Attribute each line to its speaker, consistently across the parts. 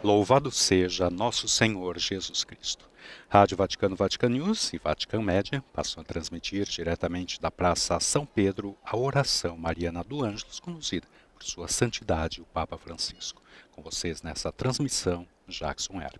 Speaker 1: Louvado seja nosso Senhor Jesus Cristo. Rádio Vaticano, Vatican News e Vatican Média passam a transmitir diretamente da Praça São Pedro a oração mariana do Ângelus, conduzida por Sua Santidade o Papa Francisco. Com vocês nessa transmissão, Jackson Herb.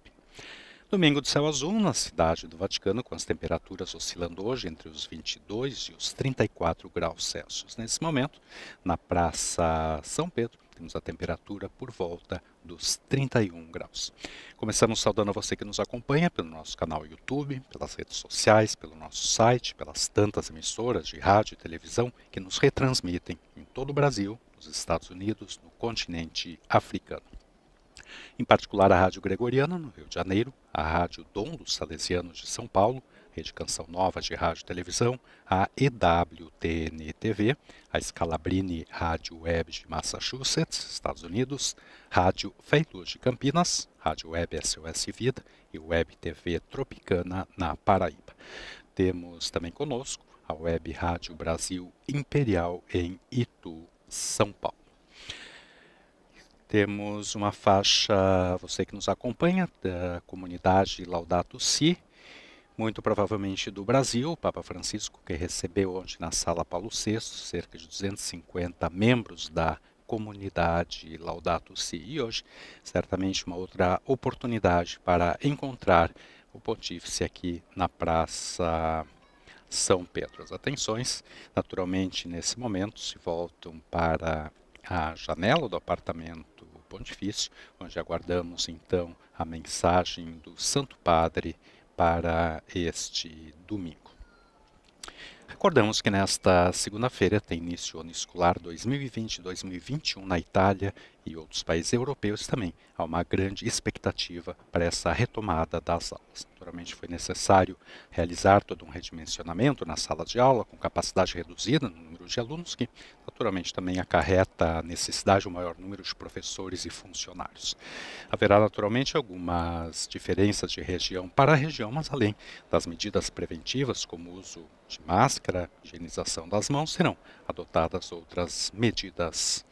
Speaker 1: Domingo de céu azul na cidade do Vaticano, com as temperaturas oscilando hoje entre os 22 e os 34 graus Celsius. Nesse momento, na Praça São Pedro, temos a temperatura por volta dos 31 graus. Começamos saudando a você que nos acompanha pelo nosso canal YouTube, pelas redes sociais, pelo nosso site, pelas tantas emissoras de rádio e televisão que nos retransmitem em todo o Brasil, nos Estados Unidos, no continente africano. Em particular a Rádio Gregoriana, no Rio de Janeiro, a Rádio Dom dos Salesianos de São Paulo, Rede Canção Nova de Rádio e Televisão, a EWTN-TV, a Scalabrini Rádio Web de Massachusetts, Estados Unidos, Rádio Fé e Luz de Campinas, Rádio Web SOS Vida e Web TV Tropicana na Paraíba. Temos também conosco a Web Rádio Brasil Imperial em Itu, São Paulo. Temos uma faixa, você que nos acompanha, da comunidade Laudato Si, muito provavelmente do Brasil, o Papa Francisco, que recebeu ontem na Sala Paulo VI, cerca de 250 membros da comunidade Laudato Si. E hoje, certamente, uma outra oportunidade para encontrar o Pontífice aqui na Praça São Pedro. As atenções, naturalmente, nesse momento, se voltam para a janela do apartamento Pontifício, onde aguardamos então a mensagem do Santo Padre para este domingo. Recordamos que nesta segunda-feira tem início o ano escolar 2020-2021 na Itália e outros países europeus também. Há uma grande expectativa para essa retomada das aulas. Naturalmente foi necessário realizar todo um redimensionamento na sala de aula, com capacidade reduzida no número de alunos, que naturalmente também acarreta a necessidade de um maior número de professores e funcionários. Haverá naturalmente algumas diferenças de região para região, mas além das medidas preventivas, como o uso de máscara, higienização das mãos, serão adotadas outras medidas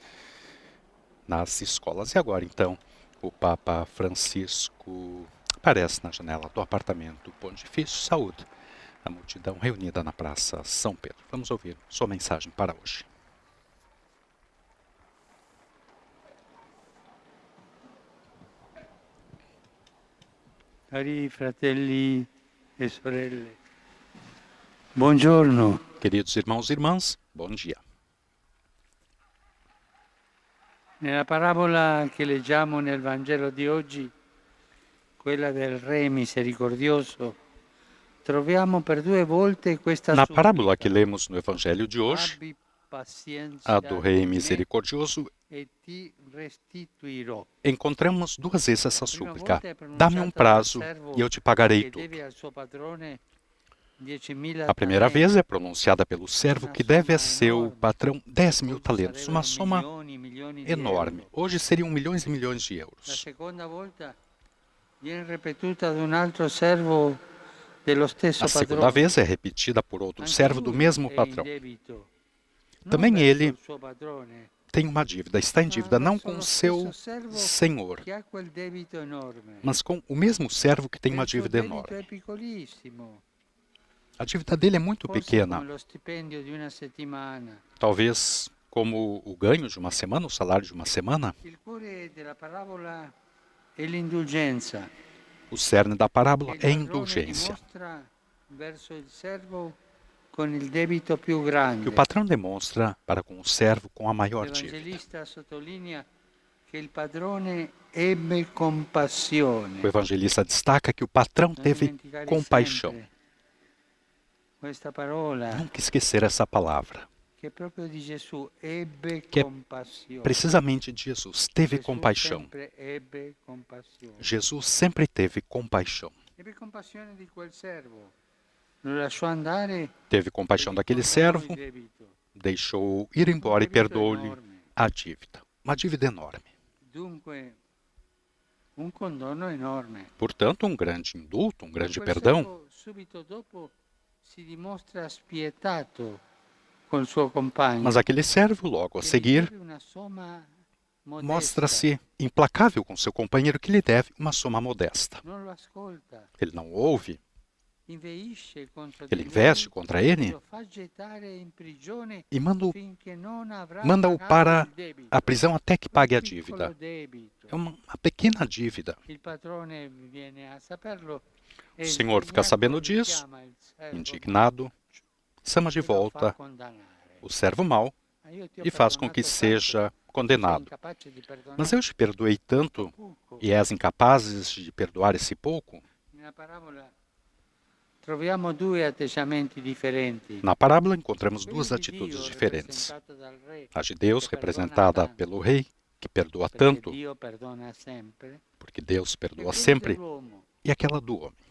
Speaker 1: nas escolas. E agora, então, o Papa Francisco aparece na janela do apartamento Pontifício, saúde a multidão reunida na Praça São Pedro. Vamos ouvir sua mensagem para hoje.
Speaker 2: Cari fratelli e sorelle, buongiorno.
Speaker 1: Queridos irmãos e irmãs, bom dia.
Speaker 2: Nella parabola che leggiamo nel Vangelo di oggi, quella del Re misericordioso, troviamo per due volte questa
Speaker 1: Na parábola que
Speaker 2: supplica.
Speaker 1: lemos no Evangelho de hoje,
Speaker 2: Abbi
Speaker 1: a
Speaker 2: pazienza
Speaker 1: do Rei
Speaker 2: con me
Speaker 1: Misericordioso,
Speaker 2: e ti restituirò.
Speaker 1: encontramos duas vezes essa
Speaker 2: La prima
Speaker 1: súplica.
Speaker 2: volta è
Speaker 1: Dá-me um
Speaker 2: pronunciata dal
Speaker 1: prazo
Speaker 2: servo
Speaker 1: e eu te pagarei
Speaker 2: che
Speaker 1: tudo.
Speaker 2: deve al suo padrone 10.000
Speaker 1: A primeira
Speaker 2: talenti.
Speaker 1: vez é pronunciada pelo servo
Speaker 2: Uma
Speaker 1: que deve a
Speaker 2: soma
Speaker 1: seu
Speaker 2: enorme.
Speaker 1: patrão 10.000
Speaker 2: Oggi
Speaker 1: talentos, uma
Speaker 2: sarebbero
Speaker 1: soma
Speaker 2: milioni, milioni di
Speaker 1: enorme.
Speaker 2: euro.
Speaker 1: Hoje seriam milhões e milhões de
Speaker 2: La
Speaker 1: euros.
Speaker 2: seconda volta viene ripetuta da un altro servo dello stesso
Speaker 1: A segunda
Speaker 2: padrone.
Speaker 1: vez é repetida por outro
Speaker 2: Anche
Speaker 1: servo do
Speaker 2: lui
Speaker 1: mesmo
Speaker 2: è in
Speaker 1: patrão.
Speaker 2: debito, non
Speaker 1: Também
Speaker 2: verso
Speaker 1: ele
Speaker 2: il suo padrone,
Speaker 1: tem uma dívida, está em
Speaker 2: ma
Speaker 1: dívida não
Speaker 2: verso
Speaker 1: com
Speaker 2: lo
Speaker 1: o
Speaker 2: stesso
Speaker 1: seu
Speaker 2: servo
Speaker 1: senhor,
Speaker 2: che ha quel debito enorme.
Speaker 1: mas com o mesmo servo que tem
Speaker 2: E
Speaker 1: uma
Speaker 2: il suo
Speaker 1: dívida
Speaker 2: debito è
Speaker 1: enorme.
Speaker 2: piccolissimo,
Speaker 1: A dívida dele é muito
Speaker 2: forse
Speaker 1: pequena,
Speaker 2: come lo stipendio di una settimana.
Speaker 1: talvez como o ganho de uma semana, o salário de uma semana.
Speaker 2: Il cuore della parabola è l'indulgenza
Speaker 1: O cerne da
Speaker 2: che
Speaker 1: parábola
Speaker 2: il
Speaker 1: é a
Speaker 2: padrone
Speaker 1: indulgência,
Speaker 2: dimostra verso il servo con il debito più
Speaker 1: que o
Speaker 2: grande.
Speaker 1: patrão demonstra para com o servo com a maior dívida.
Speaker 2: L'Evangelista sottolinea che il padrone ebbe compassione.
Speaker 1: O evangelista destaca que o patrão
Speaker 2: Non
Speaker 1: teve
Speaker 2: dimenticare
Speaker 1: compaixão.
Speaker 2: sempre questa parola
Speaker 1: Nunca esquecer essa palavra,
Speaker 2: che è proprio di Gesù, ebbe
Speaker 1: que é
Speaker 2: compassione.
Speaker 1: precisamente de Jesus. Teve
Speaker 2: Gesù
Speaker 1: compaixão.
Speaker 2: sempre ebbe compassione.
Speaker 1: Jesus sempre teve compaixão.
Speaker 2: Ebbe compassione di quel servo. Lo lasciò andare
Speaker 1: Teve
Speaker 2: e
Speaker 1: compaixão
Speaker 2: gli
Speaker 1: daquele
Speaker 2: perdonò
Speaker 1: servo,
Speaker 2: il debito.
Speaker 1: deixou ir embora e
Speaker 2: Un debito
Speaker 1: perdoou-lhe
Speaker 2: enorme.
Speaker 1: a dívida. Uma dívida enorme.
Speaker 2: Dunque, un condono enorme.
Speaker 1: Portanto, um grande indulto, um grande
Speaker 2: Quel
Speaker 1: perdão.
Speaker 2: servo subito dopo si dimostra spietato col suo compagno.
Speaker 1: Mas aquele servo, logo a
Speaker 2: che gli
Speaker 1: seguir,
Speaker 2: deve una somma modesta,
Speaker 1: mostra-se implacável com seu companheiro que lhe deve uma soma modesta.
Speaker 2: non lo ascolta,
Speaker 1: Ele não ouve,
Speaker 2: inveisce contro
Speaker 1: ele
Speaker 2: di
Speaker 1: investe
Speaker 2: lui,
Speaker 1: contra ele
Speaker 2: lo fa gettare in prigione
Speaker 1: e manda-o
Speaker 2: finché non avrà
Speaker 1: manda-o
Speaker 2: pagato
Speaker 1: para
Speaker 2: il debito.
Speaker 1: a prisão até que
Speaker 2: Un
Speaker 1: pague a
Speaker 2: piccolo
Speaker 1: dívida.
Speaker 2: debito.
Speaker 1: É uma pequena dívida.
Speaker 2: Il padrone viene a saperlo
Speaker 1: O
Speaker 2: e
Speaker 1: senhor fica sabendo
Speaker 2: sdegnato
Speaker 1: disso,
Speaker 2: richiama il servo
Speaker 1: indignado, chama de
Speaker 2: e lo fa
Speaker 1: volta
Speaker 2: condannare.
Speaker 1: o servo mau
Speaker 2: Ma io ti ho
Speaker 1: e faz com
Speaker 2: perdonato
Speaker 1: que
Speaker 2: tanto,
Speaker 1: seja
Speaker 2: tu sei
Speaker 1: condenado.
Speaker 2: incapace di
Speaker 1: Mas
Speaker 2: perdonare
Speaker 1: eu te perdoei tanto
Speaker 2: poco.
Speaker 1: e és incapazes de perdoar esse pouco?
Speaker 2: Nella parabola troviamo due atteggiamenti differenti.
Speaker 1: Na parábola encontramos
Speaker 2: Quello
Speaker 1: duas
Speaker 2: di
Speaker 1: atitudes
Speaker 2: Dio,
Speaker 1: diferentes.
Speaker 2: rappresentato dal re,
Speaker 1: A de Deus,
Speaker 2: che perdona
Speaker 1: representada
Speaker 2: tanto,
Speaker 1: pelo rei, que perdoa
Speaker 2: perché
Speaker 1: tanto,
Speaker 2: Dio perdona sempre,
Speaker 1: porque Deus
Speaker 2: e
Speaker 1: perdoa
Speaker 2: quello
Speaker 1: sempre,
Speaker 2: dell'uomo.
Speaker 1: e aquela do homem.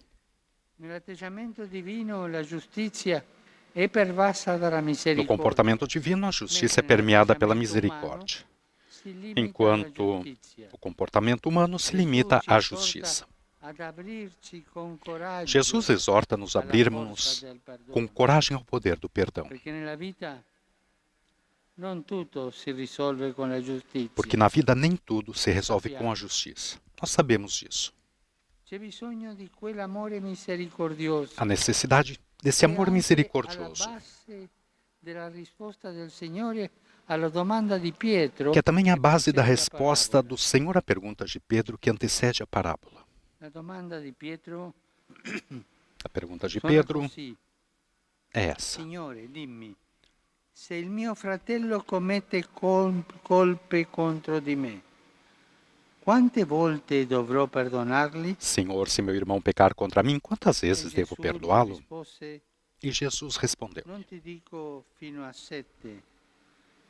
Speaker 2: Nell'atteggiamento divino la giustizia è pervasa dalla
Speaker 1: No
Speaker 2: misericordia,
Speaker 1: comportamento divino, a justiça é
Speaker 2: mentre
Speaker 1: permeada pela
Speaker 2: nell'atteggiamento umano
Speaker 1: misericórdia,
Speaker 2: si limita alla
Speaker 1: enquanto
Speaker 2: giustizia.
Speaker 1: o comportamento humano se
Speaker 2: Gesù
Speaker 1: limita
Speaker 2: ci
Speaker 1: à
Speaker 2: esorta
Speaker 1: justiça.
Speaker 2: ad aprirci con coraggio
Speaker 1: Jesus exorta-nos a
Speaker 2: alla forza
Speaker 1: abrirmos
Speaker 2: del
Speaker 1: com
Speaker 2: perdono,
Speaker 1: coragem ao poder do perdão,
Speaker 2: perché nella vita non tutto si risolve con la giustizia.
Speaker 1: porque na vida nem tudo se resolve com a justiça. Nós sabemos disso.
Speaker 2: C'è bisogno di quell'amore misericordioso
Speaker 1: A necessidade desse
Speaker 2: che
Speaker 1: amor
Speaker 2: anche alla
Speaker 1: misericordioso,
Speaker 2: base della risposta del Signore alla domanda di Pietro,
Speaker 1: que é também a
Speaker 2: che
Speaker 1: base da
Speaker 2: precede la
Speaker 1: resposta
Speaker 2: parabola.
Speaker 1: do Senhor à pergunta de Pedro que antecede a parábola.
Speaker 2: La domanda di Pietro
Speaker 1: A pergunta de
Speaker 2: suona
Speaker 1: Pedro
Speaker 2: così:
Speaker 1: é essa:
Speaker 2: Signore, dimmi, se il mio fratello commette colpe contro di me, quante volte dovrò perdonargli?
Speaker 1: Senhor, se meu irmão pecar contra mim, quantas
Speaker 2: E
Speaker 1: vezes devo
Speaker 2: Gesù gli
Speaker 1: perdoá-lo?
Speaker 2: rispose:
Speaker 1: E Jesus respondeu:
Speaker 2: non ti dico fino a 7,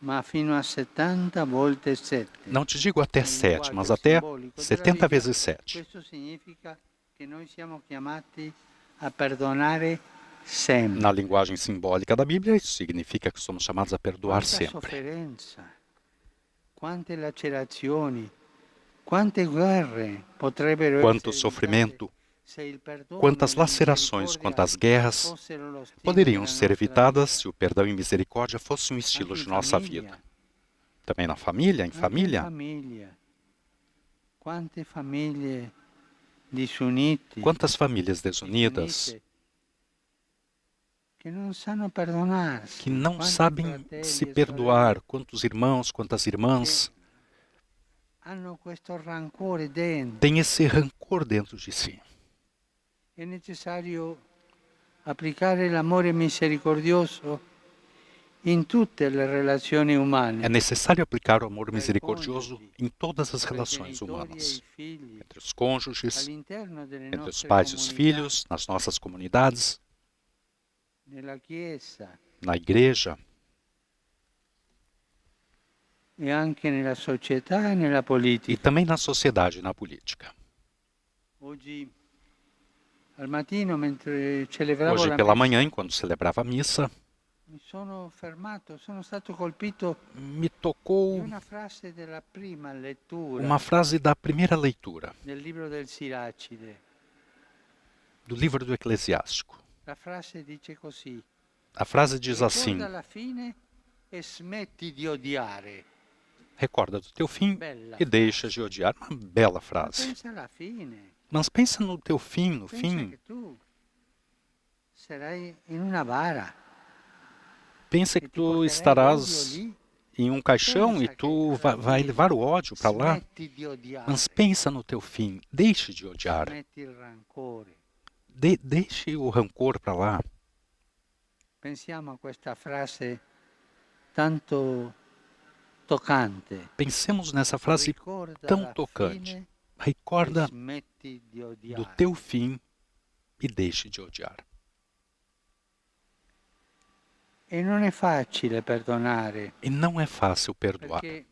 Speaker 2: ma fino a 70 volte 7.
Speaker 1: Não te digo até
Speaker 2: Nel
Speaker 1: 7, mas
Speaker 2: linguaggio
Speaker 1: até
Speaker 2: simbolico della
Speaker 1: 70
Speaker 2: Bibbia,
Speaker 1: vezes 7.
Speaker 2: questo significa che noi siamo chiamati a perdonare sempre.
Speaker 1: Na linguagem simbólica da Bíblia, isso significa que somos chamados a perdoar
Speaker 2: Quanta
Speaker 1: sempre.
Speaker 2: sofferenza, quante lacerazioni, quante guerre potrebbero
Speaker 1: Quanto
Speaker 2: essere
Speaker 1: sofrimento,
Speaker 2: evitate se il perdono
Speaker 1: quantas
Speaker 2: e la
Speaker 1: lacerações,
Speaker 2: misericordia
Speaker 1: quantas guerras
Speaker 2: fossero lo stile
Speaker 1: poderiam
Speaker 2: della
Speaker 1: ser
Speaker 2: nostra
Speaker 1: evitadas
Speaker 2: vita.
Speaker 1: se o perdão e misericórdia fossem um estilo
Speaker 2: Anche
Speaker 1: de
Speaker 2: in
Speaker 1: nossa
Speaker 2: famiglia,
Speaker 1: vida. Também na família, em
Speaker 2: anche in
Speaker 1: família.
Speaker 2: famiglia. Quante famiglie disunite,
Speaker 1: Quantas famílias desunidas
Speaker 2: disunite, che non sanno perdonarsi,
Speaker 1: que não
Speaker 2: quanti
Speaker 1: sabem
Speaker 2: fratelli
Speaker 1: se
Speaker 2: e
Speaker 1: perdoar, quantos irmãos, quantas irmãs
Speaker 2: sorelle hanno questo rancore dentro.
Speaker 1: têm esse rancor dentro de si.
Speaker 2: È necessario applicare l'amore misericordioso in tutte le relazioni umane,
Speaker 1: É necessário aplicar o amor
Speaker 2: tra i
Speaker 1: misericordioso
Speaker 2: coniugi,
Speaker 1: em todas as
Speaker 2: tra i
Speaker 1: relações
Speaker 2: genitori e
Speaker 1: humanas,
Speaker 2: i figli,
Speaker 1: entre os cônjuges,
Speaker 2: all'interno delle
Speaker 1: entre os
Speaker 2: nostre
Speaker 1: pais e os
Speaker 2: comunità,
Speaker 1: filhos, nas nossas comunidades,
Speaker 2: nella Chiesa
Speaker 1: na igreja
Speaker 2: e anche nella società e nella
Speaker 1: e
Speaker 2: politica.
Speaker 1: também na sociedade e na política.
Speaker 2: Oggi al mattino, mentre celebravo
Speaker 1: Hoje
Speaker 2: la
Speaker 1: pela
Speaker 2: messa,
Speaker 1: manhã, enquanto celebrava a missa,
Speaker 2: mi sono fermato, sono stato colpito
Speaker 1: me
Speaker 2: di
Speaker 1: tocou
Speaker 2: una frase della prima lettura
Speaker 1: uma frase da primeira leitura
Speaker 2: del libro del Siracide.
Speaker 1: do livro do Eclesiástico.
Speaker 2: La frase dice così:
Speaker 1: A frase diz assim:
Speaker 2: ricorda la fine e smetti di odiare.
Speaker 1: recorda do teu fim
Speaker 2: Bella
Speaker 1: e deixa de odiar. Uma bela
Speaker 2: Ma
Speaker 1: frase.
Speaker 2: pensa alla fine,
Speaker 1: Mas pensa no teu fim, no
Speaker 2: pensa
Speaker 1: fim.
Speaker 2: che tu sarai in una bara
Speaker 1: Pensa
Speaker 2: e
Speaker 1: que
Speaker 2: ti
Speaker 1: tu
Speaker 2: porterai l'odio
Speaker 1: estarás
Speaker 2: lì.
Speaker 1: em um caixão e
Speaker 2: Pensa
Speaker 1: tu
Speaker 2: che alla
Speaker 1: vai
Speaker 2: fine
Speaker 1: levar o ódio para lá.
Speaker 2: smetti di odiare,
Speaker 1: Mas pensa no teu fim. Deixe de odiar.
Speaker 2: smetti il rancore.
Speaker 1: Deixe o rancor para lá.
Speaker 2: Pensiamo a questa frase tanto toccante.
Speaker 1: Pensemos nessa frase
Speaker 2: Ricorda
Speaker 1: tão
Speaker 2: la
Speaker 1: tocante.
Speaker 2: fine e
Speaker 1: Recorda
Speaker 2: smetti di
Speaker 1: do
Speaker 2: odiare.
Speaker 1: teu fim e deixe de odiar.
Speaker 2: E non è facile perdonare,
Speaker 1: E não é fácil perdoar,
Speaker 2: perché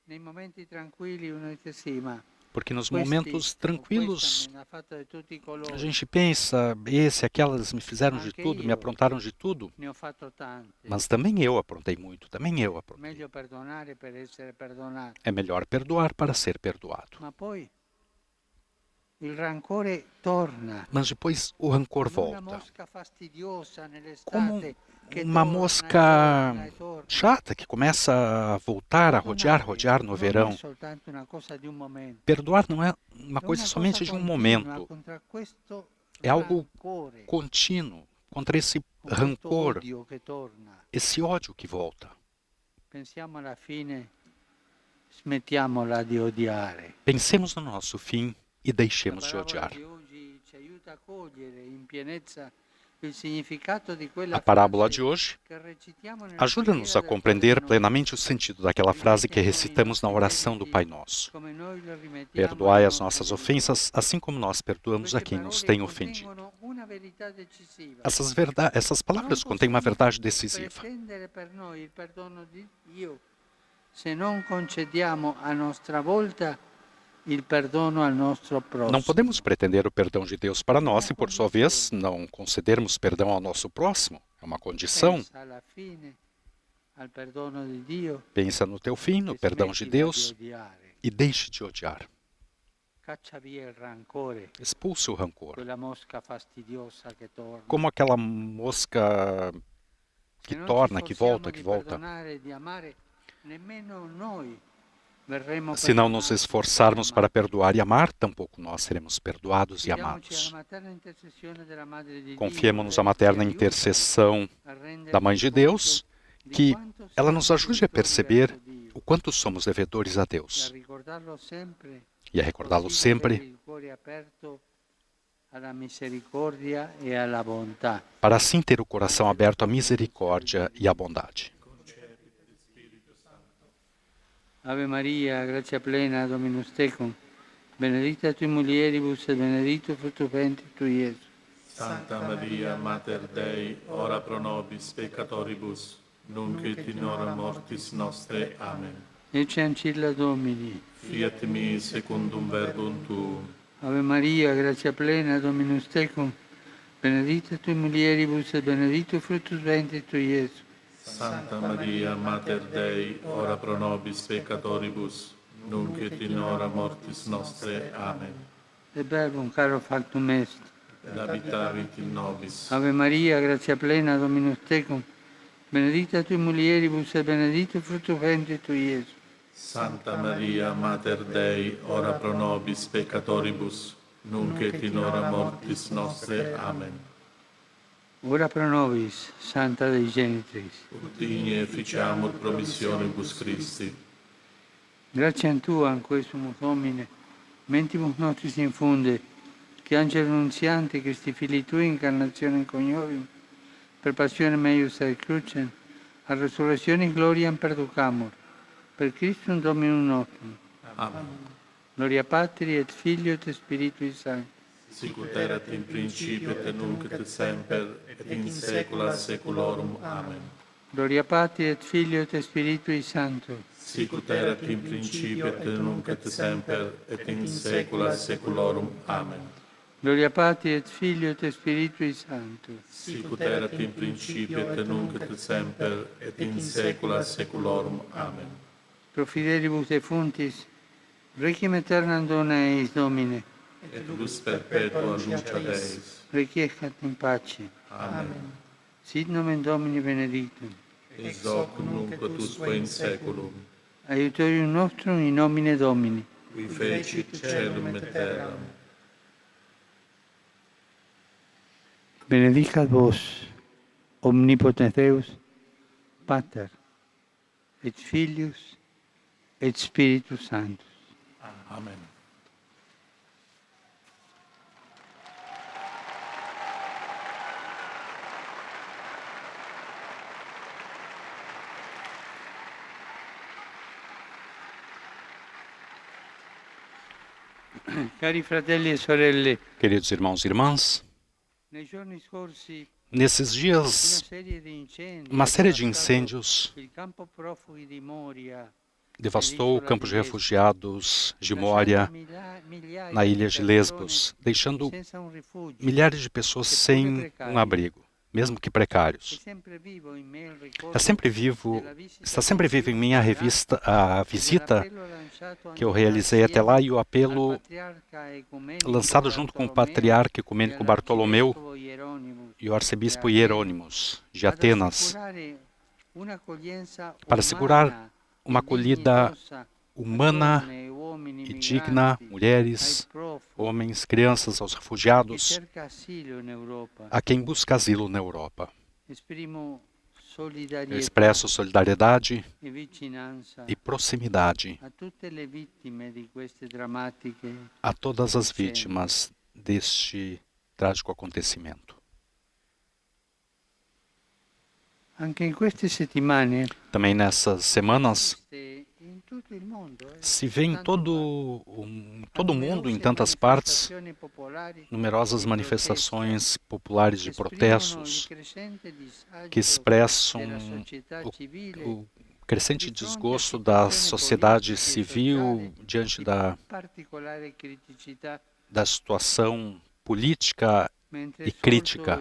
Speaker 2: nei momenti tranquilli uno dice sì, ma
Speaker 1: porque nos
Speaker 2: questi
Speaker 1: momentos
Speaker 2: o questa
Speaker 1: tranquilos
Speaker 2: mi ha fatto di tutti i
Speaker 1: a
Speaker 2: colori,
Speaker 1: gente pensa, esse, aquelas me fizeram de
Speaker 2: Anche
Speaker 1: tudo, me
Speaker 2: io.
Speaker 1: aprontaram de tudo,
Speaker 2: ne ho fatto tante.
Speaker 1: mas também eu aprontei muito, também eu aprontei.
Speaker 2: Meglio perdonare per essere perdonato.
Speaker 1: É melhor perdoar para ser perdoado.
Speaker 2: Ma poi il rancore torna.
Speaker 1: Mas depois o rancor
Speaker 2: Come una
Speaker 1: volta.
Speaker 2: mosca fastidiosa
Speaker 1: Como
Speaker 2: nell'estate che
Speaker 1: uma
Speaker 2: torna e
Speaker 1: mosca
Speaker 2: torna e torna.
Speaker 1: chata que começa a voltar, a rodear, rodear no
Speaker 2: Non è
Speaker 1: verão.
Speaker 2: soltanto una cosa di un momento.
Speaker 1: Perdoar não é uma
Speaker 2: È
Speaker 1: coisa
Speaker 2: una
Speaker 1: somente
Speaker 2: cosa
Speaker 1: de um
Speaker 2: continua
Speaker 1: momento.
Speaker 2: contra questo
Speaker 1: É algo
Speaker 2: rancore,
Speaker 1: contínuo contra esse
Speaker 2: con questo
Speaker 1: rancor,
Speaker 2: odio che torna.
Speaker 1: esse ódio que volta.
Speaker 2: Pensiamo alla fine, smettiamola di odiare.
Speaker 1: Pensemos no nosso fim e
Speaker 2: La
Speaker 1: deixemos de
Speaker 2: parabola
Speaker 1: odiar.
Speaker 2: di oggi ci aiuta a cogliere in pienezza il significato di quella
Speaker 1: A parábola
Speaker 2: frase
Speaker 1: de hoje
Speaker 2: che recitiamo nella
Speaker 1: ajuda-nos
Speaker 2: preghiera
Speaker 1: a
Speaker 2: del
Speaker 1: compreender
Speaker 2: Padre
Speaker 1: plenamente o
Speaker 2: Nostro.
Speaker 1: sentido daquela frase que
Speaker 2: Rimettiamo i
Speaker 1: recitamos na
Speaker 2: nostri
Speaker 1: oração do
Speaker 2: debiti
Speaker 1: Pai Nosso.
Speaker 2: come noi li rimettiamo
Speaker 1: Perdoai
Speaker 2: ai
Speaker 1: as
Speaker 2: nostri
Speaker 1: nossas
Speaker 2: debitori.
Speaker 1: ofensas, assim como nós perdoamos a
Speaker 2: Queste
Speaker 1: quem nos
Speaker 2: parole
Speaker 1: tem ofendido.
Speaker 2: contengono una verità decisiva.
Speaker 1: Essas palavras
Speaker 2: Non
Speaker 1: contêm uma
Speaker 2: possiamo
Speaker 1: verdade decisiva.
Speaker 2: pretendere per noi il perdono di Dio se non concediamo a nostra volta il perdono al nostro
Speaker 1: Não
Speaker 2: prossimo.
Speaker 1: podemos pretender o perdão de Deus para nós e, por sua vez, não concedermos perdão ao nosso próximo. É uma condição.
Speaker 2: Pensa alla fine al perdono di Dio
Speaker 1: Pensa no teu fim, no
Speaker 2: e
Speaker 1: perdão de
Speaker 2: smettila di
Speaker 1: Deus
Speaker 2: odiare.
Speaker 1: e deixe de odiar.
Speaker 2: Caccia via il rancore,
Speaker 1: Expulse o rancor.
Speaker 2: quella mosca fastidiosa che torna.
Speaker 1: Como aquela mosca que
Speaker 2: Se non
Speaker 1: torna,
Speaker 2: ci
Speaker 1: que
Speaker 2: sforziamo
Speaker 1: volta, que
Speaker 2: di
Speaker 1: volta.
Speaker 2: perdonare e di amare, nemmeno noi verremo
Speaker 1: Se não nos
Speaker 2: perdonati
Speaker 1: esforçarmos
Speaker 2: e
Speaker 1: para
Speaker 2: amati.
Speaker 1: perdoar e amar, tampouco nós seremos perdoados e
Speaker 2: Fidiamoci
Speaker 1: amados.
Speaker 2: alla materna intercessione della Madre di Dio,
Speaker 1: Confiemos à
Speaker 2: lei ci
Speaker 1: materna
Speaker 2: aiuta
Speaker 1: intercessão
Speaker 2: a renderci
Speaker 1: da Mãe de
Speaker 2: conto
Speaker 1: Deus,
Speaker 2: di
Speaker 1: que
Speaker 2: quanto
Speaker 1: ela
Speaker 2: siamo
Speaker 1: nos ajude a
Speaker 2: debitori
Speaker 1: perceber
Speaker 2: verso Dio
Speaker 1: o quanto somos devedores a
Speaker 2: e a
Speaker 1: Deus
Speaker 2: ricordarlo sempre,
Speaker 1: e a recordá-lo
Speaker 2: così da avere
Speaker 1: sempre
Speaker 2: il cuore aperto alla misericordia e alla bontà.
Speaker 1: para assim ter o coração aberto à misericórdia e à bondade.
Speaker 2: Ave Maria, grazia plena, Dominus tecum, benedicta tui mulieribus et benedictus fructus ventris tui, Iesus.
Speaker 3: Santa Maria, Mater Dei, ora pro nobis peccatoribus, nunc et in hora mortis nostre. Amen.
Speaker 2: Ecce ancilla Domini.
Speaker 3: Fiat mi secundum verbum tuum.
Speaker 2: Ave Maria, grazia plena, Dominus tecum, benedicta tui mulieribus et benedictus fructus ventris tui, Iesus.
Speaker 3: Santa Maria, Mater Dei, ora pro nobis peccatoribus, nunc et in hora mortis nostre. Amen.
Speaker 2: Et verbum caro factum est.
Speaker 3: Et habitavit in nobis.
Speaker 2: Ave Maria, grazia plena, Dominus tecum, benedicta tui mulieribus et benedictus fructus ventris tui, Iesus.
Speaker 3: Santa Maria, Mater Dei, ora pro nobis peccatoribus, nunc et in hora mortis nostre. Amen.
Speaker 2: Ora pro nobis, Santa Dei Genitris.
Speaker 3: Ut digne ficiamur promissionibus Christi.
Speaker 2: Grazie a Tua, in questo Domine, mentibus nostris infunde, che angelo nunziante, Christi Fili Tui, incarnazione coniovium, per passione meius et crucem, a resurrezione gloriam perducamur, per Christum Dominum nostrum.
Speaker 3: Amen.
Speaker 2: Gloria Patri et Filio et Spiritui Sancti.
Speaker 3: Sicut erat in principio et nunc et semper et in saecula saeculorum. Amen.
Speaker 2: Gloria Patri et Filio et Spiritui Sancto.
Speaker 3: Sicut erat in principio et nunc et semper et in saecula saeculorum. Amen.
Speaker 2: Gloria Patri et Filio et Spiritui Sancto.
Speaker 3: Sicut erat in principio et nunc et semper et in saecula saeculorum. Amen.
Speaker 2: Pro fidelibus defuntis, requiem aeternam dona eis, Domine,
Speaker 3: Et lux perpetua lucia Deis.
Speaker 2: requiescat in pace.
Speaker 3: Amen.
Speaker 2: Sit nomen Domini benedictum.
Speaker 3: Ex hoc nunc et usque in saeculum.
Speaker 2: Aiutorium nostrum in nomine Domini.
Speaker 3: Qui fecit caelum et terram.
Speaker 2: Benedicat vos, omnipotens Deus, Pater, et Filius, et Spiritus Sanctus.
Speaker 3: Amen.
Speaker 2: Cari fratelli e sorelle,
Speaker 1: Queridos irmãos e irmãs,
Speaker 2: nei giorni scorsi
Speaker 1: nesses dias, uma série de incêndios
Speaker 2: il campo profughi di Moria
Speaker 1: devastou o campo de refugiados de Moria, na ilha de Lesbos, deixando
Speaker 2: senza un rifugio,
Speaker 1: milhares de pessoas sem um abrigo. mesmo que precários. Está sempre vivo em mim a visita que eu realizei até lá e o apelo lançado junto com o patriarca ecumênico Bartolomeu e o arcebispo Hierônimos de Atenas, para assegurar uma acolhida humana e digna, mulheres, homens, crianças, aos refugiados, a quem busca asilo na Europa. Eu expresso solidariedade e proximidade a todas as vítimas deste trágico acontecimento. Também nessas semanas, se vê em todo o mundo, em tantas partes, numerosas manifestações populares de protestos que expressam o crescente desgosto da sociedade civil diante da situação política e crítica.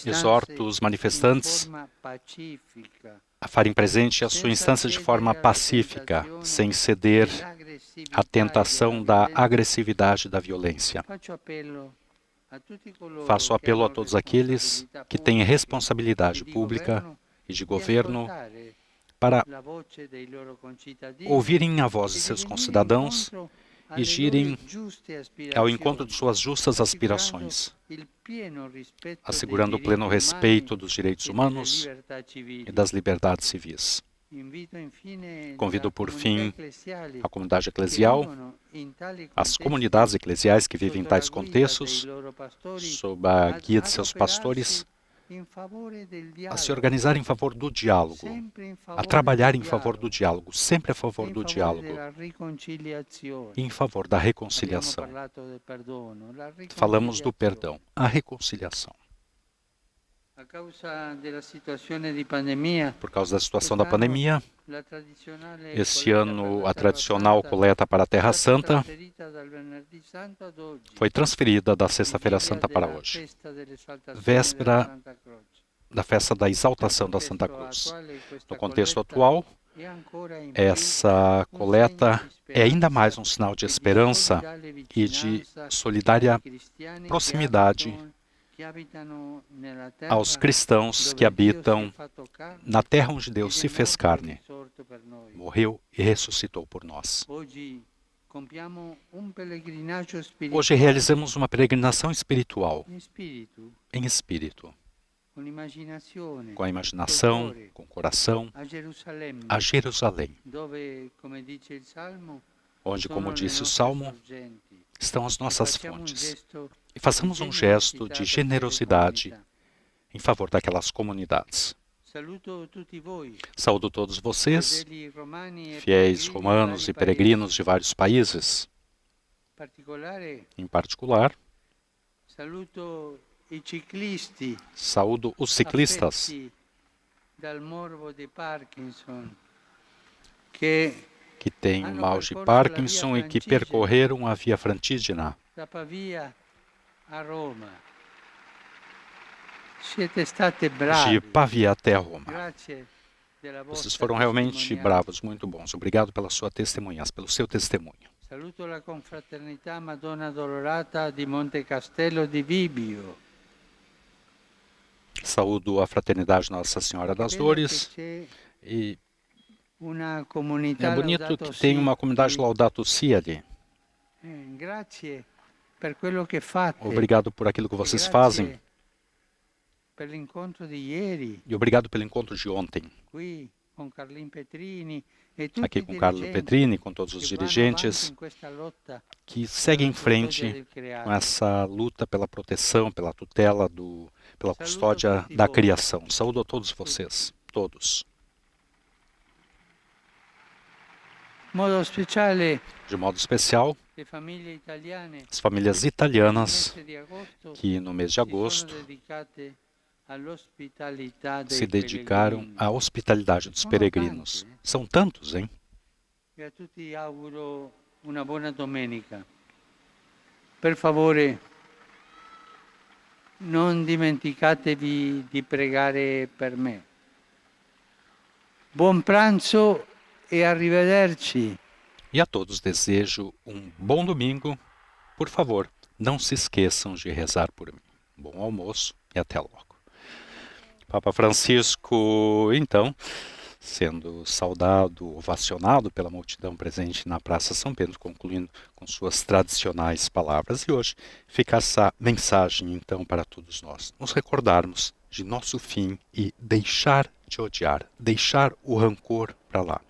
Speaker 1: Exorto os manifestantes a farem presente a sua instância de forma pacífica, sem ceder à tentação da agressividade e da violência. Faço apelo a todos aqueles que têm responsabilidade pública e de governo para ouvirem a voz de seus concidadãos e irem ao encontro de suas justas aspirações, assegurando o pleno respeito dos direitos humanos e das liberdades civis. Convido, por fim, a comunidade eclesial, as comunidades eclesiais que vivem em tais contextos, sob a guia de seus pastores, a se organizar em favor do diálogo, a trabalhar em favor do diálogo, sempre a favor do diálogo, em favor da reconciliação. Falamos do perdão, a reconciliação. Por causa da situação da pandemia, este ano a tradicional coleta para a Terra Santa foi transferida da Sexta-feira Santa para hoje, véspera da festa da exaltação da Santa Cruz. No contexto atual, essa coleta é ainda mais um sinal de esperança e de solidária proximidade aos cristãos que habitam na terra onde Deus se fez carne, morreu e ressuscitou por nós. Hoje realizamos uma peregrinação espiritual, em espírito, com a imaginação, com o coração, a Jerusalém, onde, como disse o Salmo, estão as nossas fontes. E façamos um gesto de generosidade em favor daquelas comunidades. Saúdo todos vocês, fiéis romanos e peregrinos de vários países. Em particular, saúdo os ciclistas que têm mal de Parkinson e que percorreram a Via Francigena de Pavia até Roma. Vocês foram realmente bravos, muito bons. Obrigado pela sua testemunhança, pelo seu testemunho.
Speaker 2: Saluto la confraternità Madonna Dolorata di Monte Castello di Vibio.
Speaker 1: Saúdo a fraternidade Nossa Senhora das Dores. E é bonito que tem uma comunidade Laudato Si ali. Obrigado por aquilo que vocês fazem. E obrigado pelo encontro de ontem. Aqui com Carlo Petrini, com todos os dirigentes que seguem em frente com essa luta pela proteção, pela tutela, pela custódia da criação. Saúdo a todos vocês, todos. De modo especial, as famílias italianas que no mês de agosto se dedicaram à hospitalidade dos peregrinos. São tantos, hein?
Speaker 2: non dimenticatevi di pregare per me. Buon pranzo e arrivederci.
Speaker 1: E a todos desejo bom domingo. Por favor, não se esqueçam de rezar por mim. Bom almoço e até logo. Papa Francisco, então, sendo saudado, ovacionado pela multidão presente na Praça São Pedro, concluindo com suas tradicionais palavras. E hoje fica essa mensagem, então, para todos nós. Nos recordarmos de nosso fim e deixar de odiar, deixar o rancor para lá.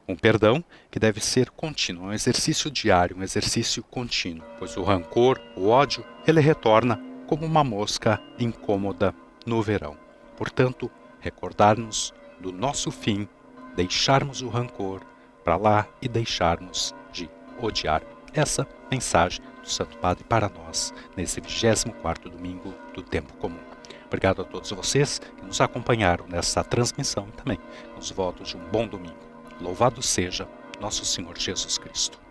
Speaker 1: Um perdão que deve ser contínuo, um exercício diário, um exercício contínuo, pois o rancor, o ódio, ele retorna como uma mosca incômoda no verão. Portanto, recordar-nos do nosso fim, deixarmos o rancor para lá e deixarmos de odiar. Essa mensagem do Santo Padre para nós, nesse 24º domingo do Tempo Comum. Obrigado a todos vocês que nos acompanharam nessa transmissão e também nos votos de um bom domingo. Louvado seja nosso Senhor Jesus Cristo.